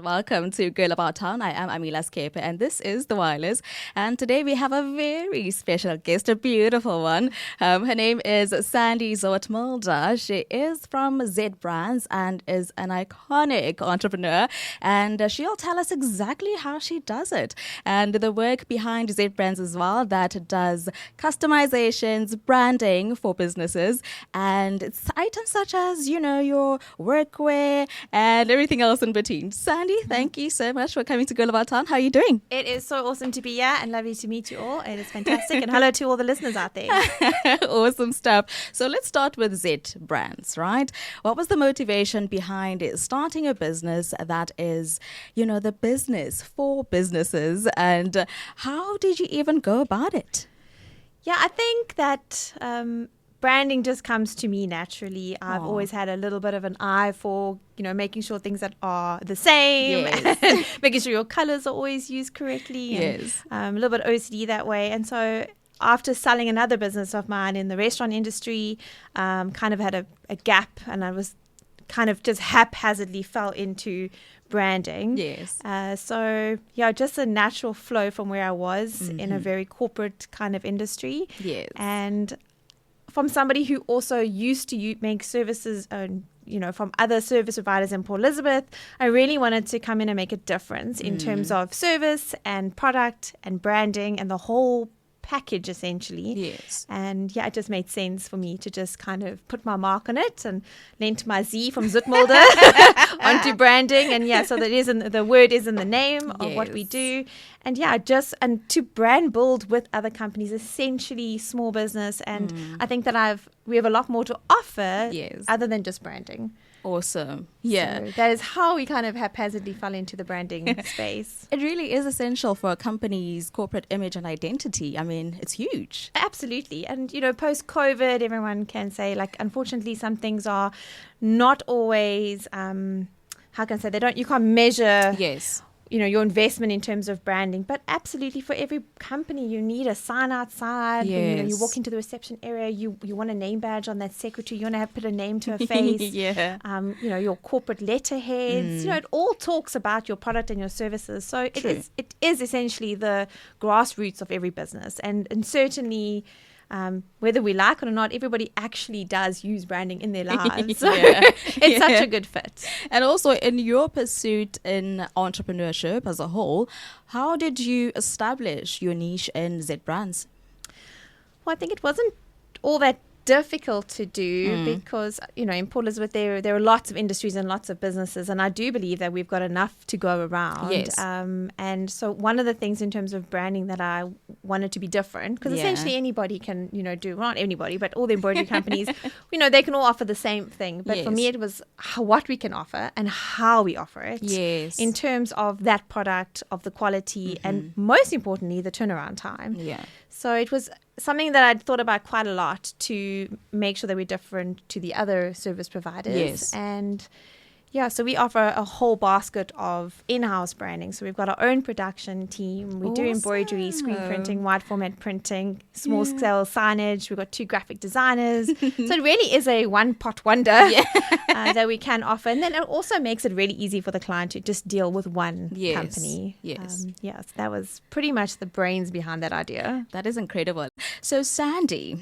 Welcome to Girl About Town. I am Amila Skepe and this is The Wireless. And today we have a very special guest, a beautiful one. Her name is Sandy Zoetmulder. She is from Zbrands and is an iconic entrepreneur. And she'll tell us exactly how she does it. And the work behind Zbrands as well, that does customizations, branding for businesses. And it's items such as, your workwear and everything else in between. Sandy, thank you so much for coming to Girl About Town. How are you doing? It is so awesome to be here and lovely to meet you all. It is fantastic. And hello to all the listeners out there. Awesome stuff. So let's start with Zbrands, right? What was the motivation behind it? Starting a business that is, the business for businesses. And how did you even go about it? Yeah, I think that branding just comes to me naturally. I've always had a little bit of an eye for, making sure things that are the same, Yes. and making sure your colors are always used correctly. Yes. And, a little bit OCD that way. And so after selling another business of mine in the restaurant industry, kind of had a gap, and I was kind of just haphazardly fell into branding. Yes. Just a natural flow from where I was in a very corporate kind of industry. Yes. And from somebody who also used to make services, from other service providers in Port Elizabeth, I really wanted to come in and make a difference in terms of service and product and branding and the whole package, essentially. Yes. And it just made sense for me to just kind of put my mark on it and lent my Z from Zoetmulder onto branding. And so that the word is in the name of what we do. And to brand build with other companies, essentially small business. And I think that we have a lot more to offer other than just branding. Awesome. Yeah. So that is how we kind of haphazardly fell into the branding space. It really is essential for a company's corporate image and identity. I mean, it's huge. Absolutely. And, post-COVID, everyone can say, unfortunately, some things are not always, you can't measure. Yes. Your investment in terms of branding, but absolutely for every company, you need a sign outside. Yes. When, you walk into the reception area, you want a name badge on that secretary. You want to put a name to a face. Yeah. Your corporate letterheads. It all talks about your product and your services. So it is essentially the grassroots of every business, and certainly. Whether we like it or not, everybody actually does use branding in their lives. So it's such a good fit. And also in your pursuit in entrepreneurship as a whole, how did you establish your niche in Zbrands? Well, I think it wasn't all that difficult to do because, in Port Elizabeth, there are lots of industries and lots of businesses, and I do believe that we've got enough to go around. Yes. And so one of the things in terms of branding that I wanted to be different, because essentially anybody can, do, well, not anybody, but all the embroidery companies, they can all offer the same thing. But for me, it was what we can offer and how we offer it. Yes. In terms of that product, of the quality, and most importantly, the turnaround time. Yeah. So it was something that I'd thought about quite a lot to make sure that we're different to the other service providers. Yes. And so we offer a whole basket of in-house branding. So we've got our own production team. We do embroidery, screen printing, wide format printing, small scale signage. We've got 2 graphic designers. So it really is a one-pot wonder that we can offer. And then it also makes it really easy for the client to just deal with one company. Yes. So that was pretty much the brains behind that idea. That is incredible. So Sandy,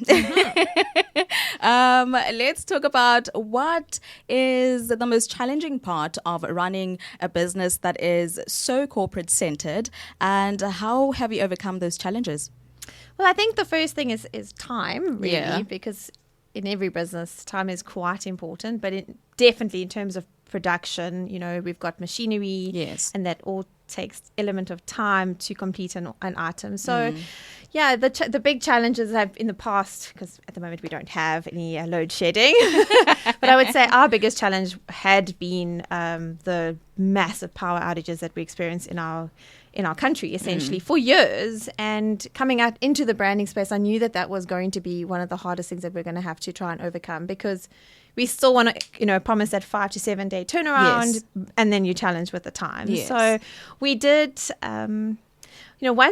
let's talk about what is the most challenging part of running a business that is so corporate centered, and how have you overcome those challenges? Well, I think the first thing is time, really, because in every business, time is quite important, but definitely in terms of production, we've got machinery, and that all takes element of time to complete an item. So the big challenges have in the past, because at the moment we don't have any load shedding, but I would say our biggest challenge had been the massive power outages that we experienced in our country, essentially, for years. And coming out into the branding space, I knew that was going to be one of the hardest things that we're going to have to try and overcome, because we still want to, promise that 5 to 7 day turnaround, and then you challenge with the time. Yes. So we did, once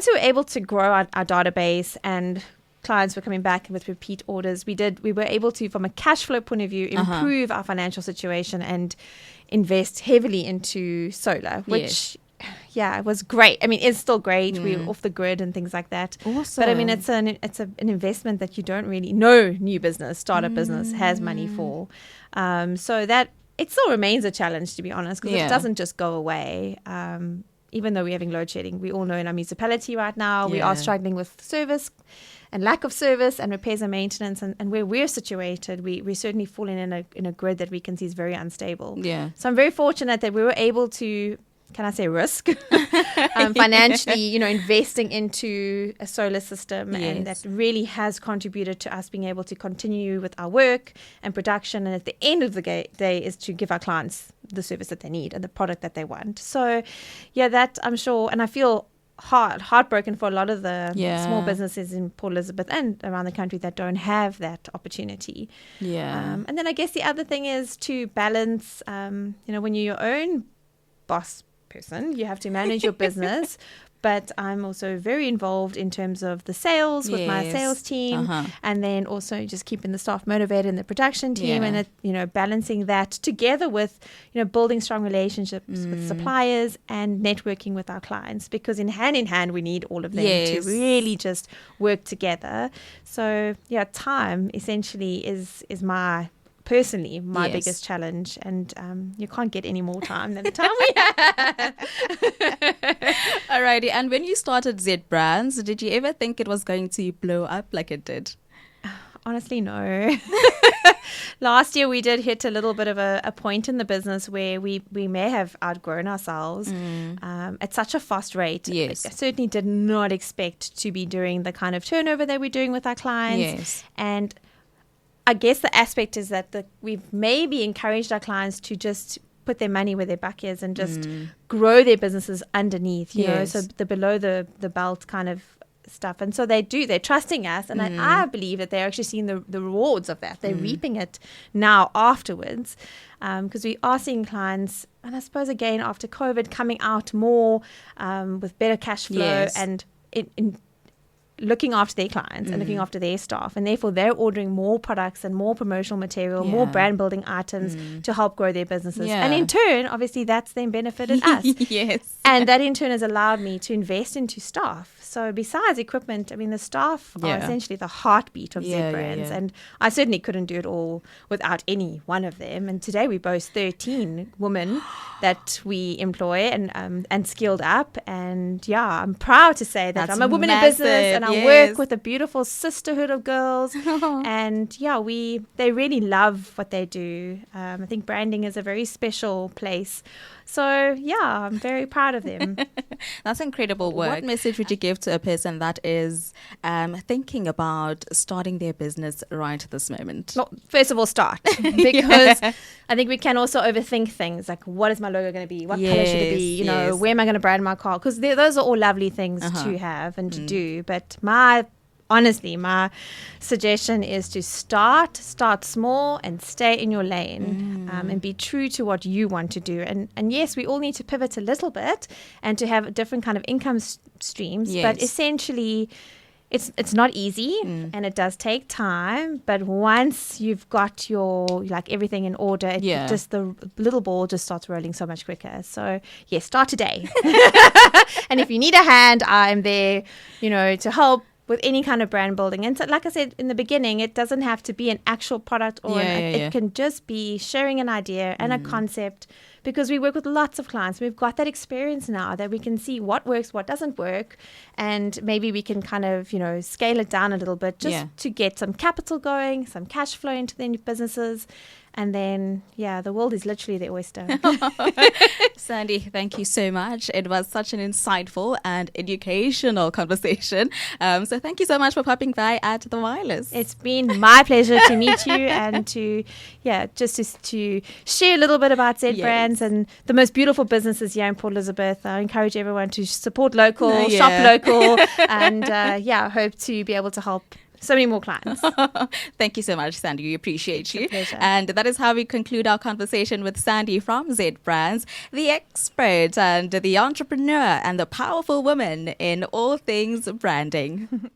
we were able to grow our database and clients were coming back with repeat orders, we were able to, from a cash flow point of view, improve our financial situation and invest heavily into solar, which it was great. I mean, it's still great. We're off the grid and things like that. Awesome. But I mean, it's an investment that you don't really know. New business, startup business has money for. So that it still remains a challenge, to be honest, because it doesn't just go away. Even though we're having load shedding, we all know in our municipality right now, we are struggling with service and lack of service and repairs and maintenance. And where we're situated, we're certainly falling in a grid that we can see is very unstable. Yeah. So I'm very fortunate that we were able to, can I say, risk financially, investing into a solar system. And that really has contributed to us being able to continue with our work and production. And at the end of the day is to give our clients the service that they need and the product that they want. So, that I'm sure, and I feel heartbroken for a lot of the small businesses in Port Elizabeth and around the country that don't have that opportunity. And then I guess the other thing is to balance, when you're your own boss person, you have to manage your business. But I'm also very involved in terms of the sales with my sales team, and then also just keeping the staff motivated in the production team, and balancing that together with building strong relationships with suppliers and networking with our clients, because in hand we need all of them to really just work together. So time essentially is my biggest challenge, and you can't get any more time than the time we have. Alrighty, and when you started Zbrands, did you ever think it was going to blow up like it did? Honestly, no. Last year we did hit a little bit of a point in the business where we may have outgrown ourselves at such a fast rate. I certainly did not expect to be doing the kind of turnover that we're doing with our clients. And I guess the aspect is that we've maybe encouraged our clients to just put their money where their buck is and just grow their businesses underneath, you know, so the below the belt kind of stuff. And so they're trusting us. And I believe that they're actually seeing the rewards of that. They're reaping it now afterwards, because we are seeing clients, and I suppose again after COVID, coming out more with better cash flow and in looking after their clients and looking after their staff, and therefore they're ordering more products and more promotional material, more brand building items to help grow their businesses. And in turn, obviously, that's then benefited us. And that in turn has allowed me to invest into staff. So besides equipment, I mean, the staff are essentially the heartbeat of Zbrands. And I certainly couldn't do it all without any one of them. And today we boast 13 women that we employ and skilled up. And I'm proud to say that I'm a woman in business, and I work with a beautiful sisterhood of girls. And they really love what they do. I think branding is a very special place. So I'm very proud of them. That's incredible work. What message would you give to a person that is thinking about starting their business right at this moment? Well, first of all, start, because I think we can also overthink things like, what is my logo going to be? What color should it be? Where am I going to brand my car? Because those are all lovely things to have and to do. But honestly, my suggestion is to start small and stay in your lane, and be true to what you want to do. And yes, we all need to pivot a little bit and to have different kind of income streams. But essentially, it's not easy, and it does take time. But once you've got your everything in order, just the little ball just starts rolling so much quicker. So yes, start today. And if you need a hand, I'm there, to help with any kind of brand building. And so, like I said in the beginning, it doesn't have to be an actual product, or it can just be sharing an idea and a concept, because we work with lots of clients. We've got that experience now that we can see what works, what doesn't work, and maybe we can kind of, scale it down a little bit just to get some capital going, some cash flow into their businesses. And then, the world is literally the oyster. Sandy, thank you so much. It was such an insightful and educational conversation. So thank you so much for popping by at The Wireless. It's been my pleasure to meet you and to share a little bit about Zbrands and the most beautiful businesses here in Port Elizabeth. I encourage everyone to support local, shop local, and hope to be able to help so many more clients. Thank you so much, Sandy. We appreciate you. Pleasure. And that is how we conclude our conversation with Sandy from Zbrands, the expert and the entrepreneur and the powerful woman in all things branding.